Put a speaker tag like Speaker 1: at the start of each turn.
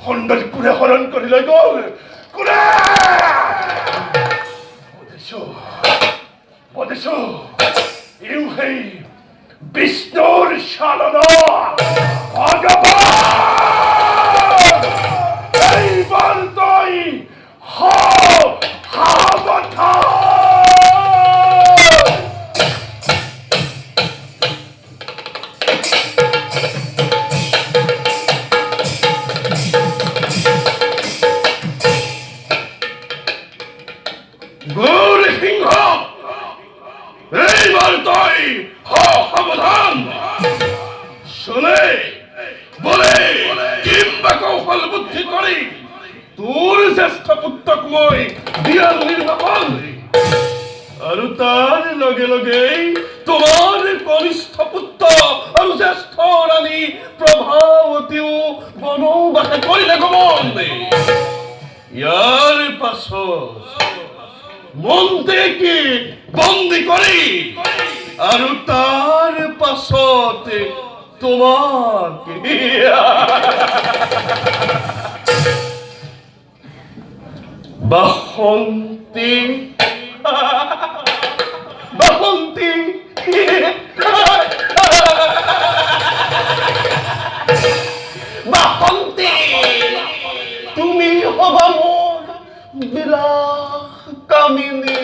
Speaker 1: খণ্ডৰ কোনে হৰণ কৰি লৈ গ'ল? কোনে? বদেছো ইউ সেই বিষ্ণুৰ চালনা ভগৱান! এইবাৰ তই সাৱধান! এইবার তই সাবধান! শুনে বলে কিংবা কৌশল বুদ্ধি কৰি তোৰ জ্যেষ্ঠ পুত্ৰক মই বিয়াৰ নিৰ্বাচন আৰু তাৰ লগে লগে তোমাৰ কনিষ্ঠ পুত্ৰ আৰু জ্যেষ্ঠ ৰাণী প্ৰভাৱতীও বনবাসে কৰিলে গমন। ইয়াৰ পাছত মন্ত্ৰীকে বন্দী কৰি আৰু তাৰ পাছতে তোমাক বাসন্তী বাসন্তী বাসন্তী তুমি হবা মোৰ বিলাস কামিনী।